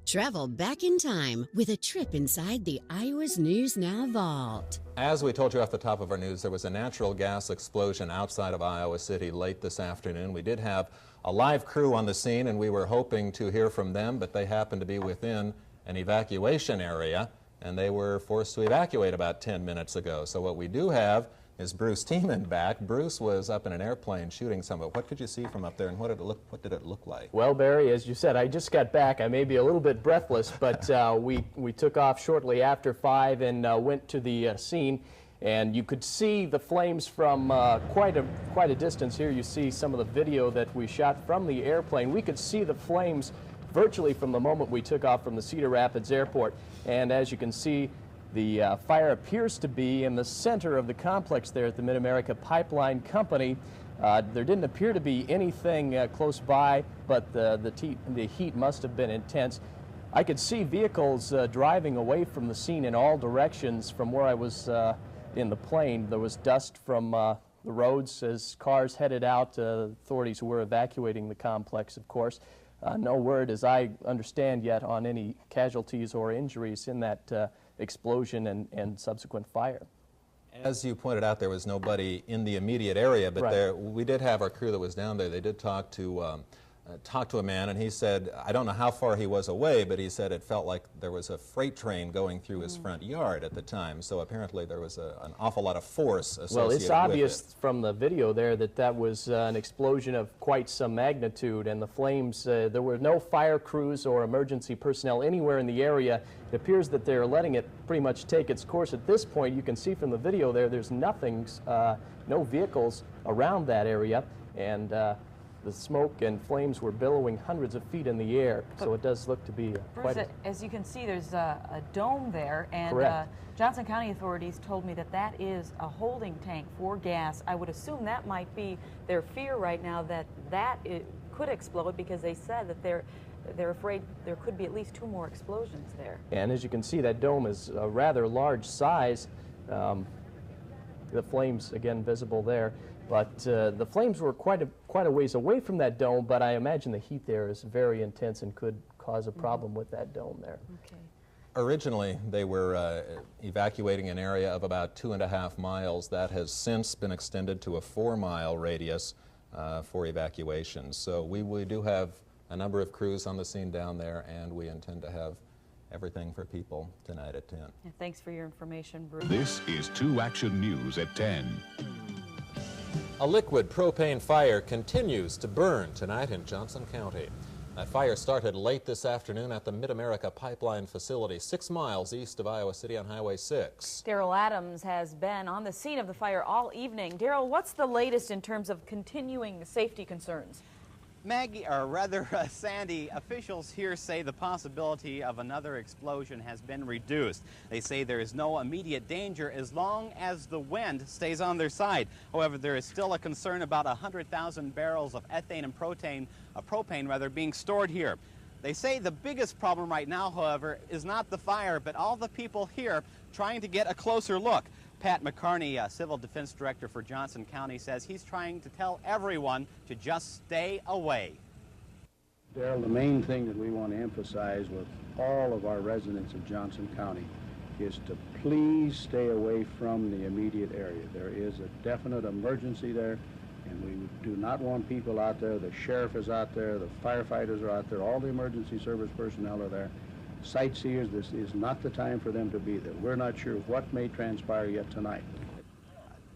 Travel back in time with a trip inside the Iowa's News Now vault. As we told you off the top of our news, there was a natural gas explosion outside of Iowa City late this afternoon. We did have a live crew on the scene, and we were hoping to hear from them, but they happened to be within an evacuation area, and they were forced to evacuate about 10 minutes ago. So what we do have is Bruce Tiemann back. Bruce was up in an airplane shooting some of it. What could you see from up there, and what did it look like? Well, Barry, as you said, I just got back. I may be a little bit breathless, but we took off shortly after 5 and went to the scene, and you could see the flames from quite a distance. Here you see some of the video that we shot from the airplane. We could see the flames virtually from the moment we took off from the Cedar Rapids Airport, and as you can see, the fire appears to be in the center of the complex there at the Mid-America Pipeline Company. There didn't appear to be anything close by, but the heat must have been intense. I could see vehicles driving away from the scene in all directions from where I was in the plane. There was dust from the roads as cars headed out. Authorities were evacuating the complex, of course. No word, as I understand yet, on any casualties or injuries in that explosion and subsequent fire. As you pointed out, there was nobody in the immediate area, but right. we did have our crew that was down there. They did talk to a man, and he said, I don't know how far he was away, but he said it felt like there was a freight train going through his front yard at the time. So apparently there was an awful lot of force associated with it. Well, it's obvious from the video there that was an explosion of quite some magnitude, and the flames, there were no fire crews or emergency personnel anywhere in the area. It appears that they're letting it pretty much take its course at this point. You can see from the video there's nothing, no vehicles around that area, and the smoke and flames were billowing hundreds of feet in the air, so it does look to be quite Bruce, as you can see, there's a dome there, and Johnson County authorities told me that is a holding tank for gas. I would assume that might be their fear right now, that it could explode, because they said that they're afraid there could be at least 2 more explosions there. And as you can see, that dome is a rather large size. The flames, again, visible there. But the flames were quite a ways away from that dome, but I imagine the heat there is very intense and could cause a problem with that dome there. Okay. Originally, they were evacuating an area of about 2.5 miles. That has since been extended to a 4-mile radius for evacuation. So we do have a number of crews on the scene down there, and we intend to have everything for people tonight at 10. Yeah, thanks for your information, Bruce. This is 2 Action News at 10. A liquid propane fire continues to burn tonight in Johnson County. That fire started late this afternoon at the Mid-America Pipeline facility, 6 miles east of Iowa City on Highway 6. Daryl Adams has been on the scene of the fire all evening. Daryl, what's the latest in terms of continuing safety concerns? Maggie, or rather Sandy, officials here say the possibility of another explosion has been reduced. They say there is no immediate danger as long as the wind stays on their side. However, there is still a concern about 100,000 barrels of ethane and propane being stored here. They say the biggest problem right now, however, is not the fire, but all the people here trying to get a closer look. Pat McCarney, Civil Defense Director for Johnson County, says he's trying to tell everyone to just stay away. Daryl, the main thing that we want to emphasize with all of our residents of Johnson County is to please stay away from the immediate area. There is a definite emergency there, and we do not want people out there. The sheriff is out there, the firefighters are out there, all the emergency service personnel are there. Sightseers, this is not the time for them to be there. We're not sure what may transpire yet tonight.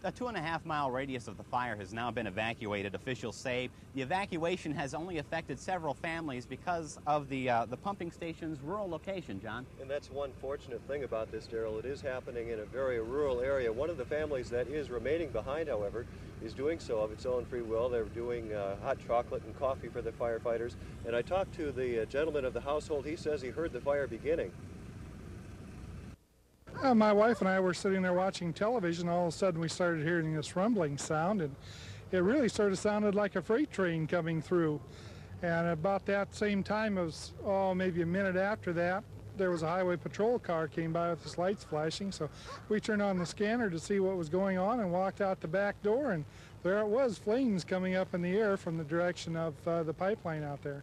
A 2.5-mile radius of the fire has now been evacuated. Officials say the evacuation has only affected several families because of the pumping station's rural location, John. And that's one fortunate thing about this, Daryl. It is happening in a very rural area. One of the families that is remaining behind, however, is doing so of its own free will. They're doing hot chocolate and coffee for the firefighters. And I talked to the gentleman of the household. He says he heard the fire beginning. My wife and I were sitting there watching television. All of a sudden we started hearing this rumbling sound, and it really sort of sounded like a freight train coming through. And about that same time, it was maybe a minute after that, there was a highway patrol car came by with its lights flashing. So we turned on the scanner to see what was going on and walked out the back door, and there it was, flames coming up in the air from the direction of the pipeline out there.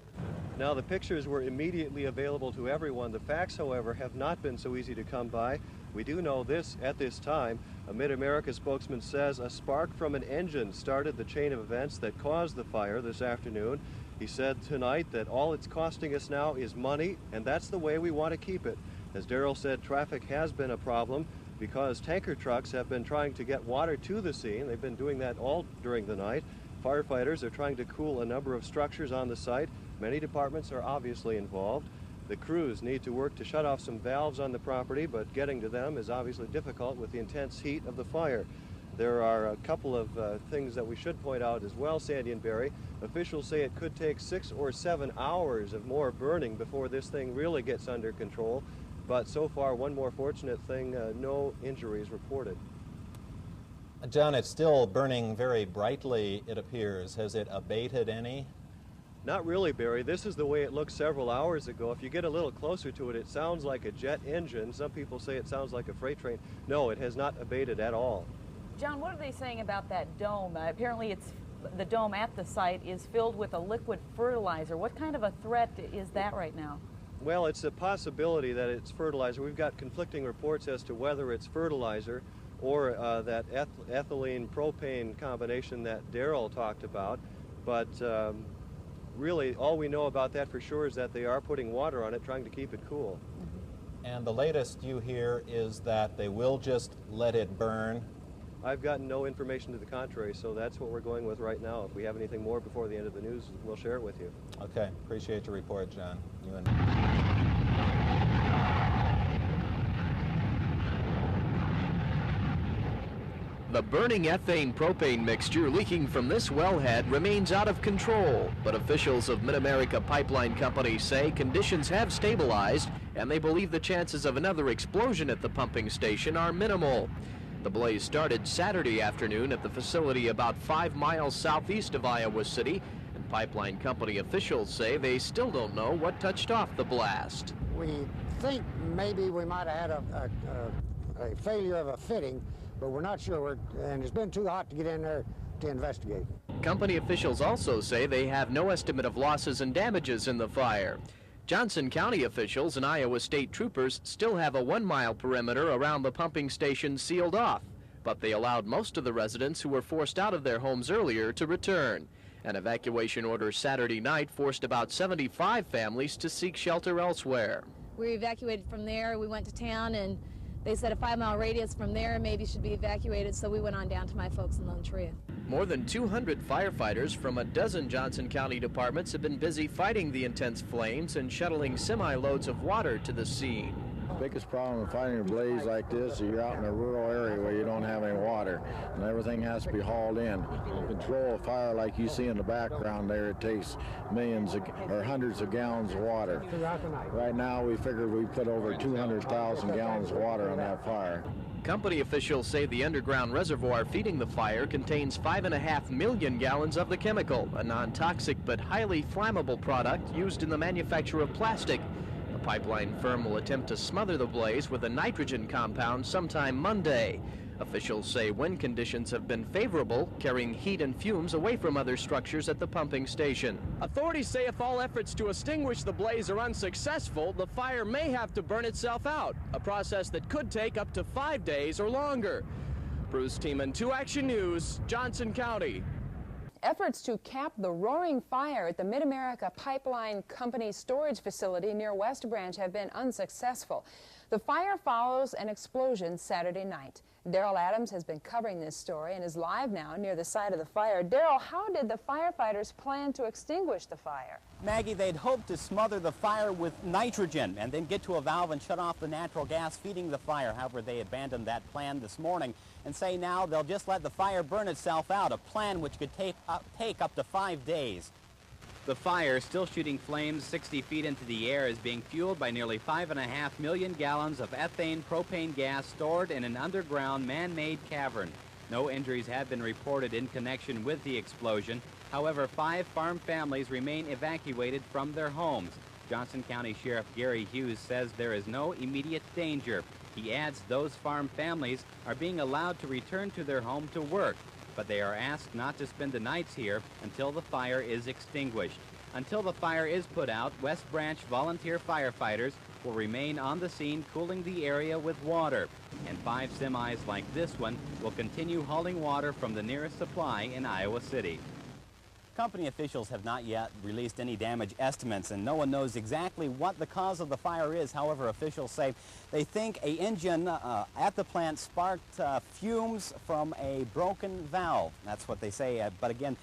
Now, the pictures were immediately available to everyone. The facts, however, have not been so easy to come by. We do know this at this time. A Mid-America spokesman says a spark from an engine started the chain of events that caused the fire this afternoon. He said tonight that all it's costing us now is money, and that's the way we want to keep it. As Daryl said, traffic has been a problem because tanker trucks have been trying to get water to the scene. They've been doing that all during the night. Firefighters are trying to cool a number of structures on the site. Many departments are obviously involved. The crews need to work to shut off some valves on the property, but getting to them is obviously difficult with the intense heat of the fire. There are a couple of things that we should point out as well, Sandy and Barry. Officials say it could take 6 or 7 hours of more burning before this thing really gets under control. But so far, one more fortunate thing, no injuries reported. John, it's still burning very brightly, it appears. Has it abated any? Not really, Barry. This is the way it looked several hours ago. If you get a little closer to it, it sounds like a jet engine. Some people say it sounds like a freight train. No, it has not abated at all. John, what are they saying about that dome? Apparently the dome at the site is filled with a liquid fertilizer. What kind of a threat is that right now? Well, it's a possibility that it's fertilizer. We've got conflicting reports as to whether it's fertilizer or that ethylene propane combination that Daryl talked about. But really, all we know about that for sure is that they are putting water on it, trying to keep it cool. And the latest you hear is that they will just let it burn. I've gotten no information to the contrary, so that's what we're going with right now. If we have anything more before the end of the news, we'll share it with you. Okay, appreciate your report, John. You and The burning ethane propane mixture leaking from this wellhead remains out of control, but officials of Mid-America Pipeline Company say conditions have stabilized and they believe the chances of another explosion at the pumping station are minimal. The blaze started Saturday afternoon at the facility about 5 miles southeast of Iowa City, and pipeline company officials say they still don't know what touched off the blast. We think maybe we might have had a failure of a fitting, but we're not sure, and it's been too hot to get in there to investigate. Company officials also say they have no estimate of losses and damages in the fire. Johnson County officials and Iowa State troopers still have a 1-mile perimeter around the pumping station sealed off, but they allowed most of the residents who were forced out of their homes earlier to return. An evacuation order Saturday night forced about 75 families to seek shelter elsewhere. We evacuated from there. We went to town, and they said a 5-mile radius from there maybe should be evacuated, so we went on down to my folks in Lone Tree. More than 200 firefighters from a dozen Johnson County departments have been busy fighting the intense flames and shuttling semi-loads of water to the scene. The biggest problem with fighting a blaze like this is you're out in a rural area where you don't have any water, and everything has to be hauled in. To control a fire like you see in the background there, it takes millions or hundreds of gallons of water. Right now, we figured we put over 200,000 gallons of water on that fire. Company officials say the underground reservoir feeding the fire contains 5.5 million gallons of the chemical, a non-toxic but highly flammable product used in the manufacture of plastic. The pipeline firm will attempt to smother the blaze with a nitrogen compound sometime Monday. Officials say wind conditions have been favorable, carrying heat and fumes away from other structures at the pumping station. Authorities say if all efforts to extinguish the blaze are unsuccessful, the fire may have to burn itself out, a process that could take up to 5 days or longer. Bruce Tiemann, 2 Action News, Johnson County. Efforts to cap the roaring fire at the Mid-America Pipeline Company storage facility near West Branch have been unsuccessful. The fire follows an explosion Saturday night. Daryl Adams has been covering this story and is live now near the site of the fire. Daryl, how did the firefighters plan to extinguish the fire? Maggie, they'd hoped to smother the fire with nitrogen and then get to a valve and shut off the natural gas feeding the fire. However, they abandoned that plan this morning and say now they'll just let the fire burn itself out, a plan which could take up to 5 days. The fire, still shooting flames 60 feet into the air, is being fueled by nearly 5.5 million gallons of ethane propane gas stored in an underground man-made cavern. No injuries have been reported in connection with the explosion. However, 5 farm families remain evacuated from their homes. Johnson County Sheriff Gary Hughes says there is no immediate danger. He adds those farm families are being allowed to return to their home to work, but they are asked not to spend the nights here until the fire is extinguished. Until the fire is put out, West Branch volunteer firefighters will remain on the scene cooling the area with water. And 5 semis like this one will continue hauling water from the nearest supply in Iowa City. Company officials have not yet released any damage estimates, and no one knows exactly what the cause of the fire is. However, officials say they think an engine at the plant sparked fumes from a broken valve. That's what they say, but again,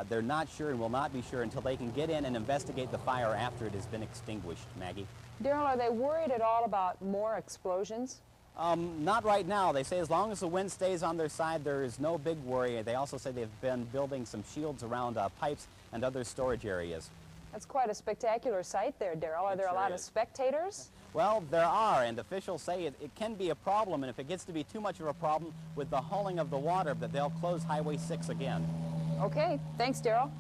they're not sure and will not be sure until they can get in and investigate the fire after it has been extinguished. Maggie? Daryl, are they worried at all about more explosions? Not right now. They say as long as the wind stays on their side, there is no big worry. They also say they've been building some shields around pipes and other storage areas. That's quite a spectacular sight there, Daryl. Are there a lot of spectators? Well, there are, and officials say it can be a problem, and if it gets to be too much of a problem with the hauling of the water, that they'll close Highway 6 again. Okay, thanks, Daryl.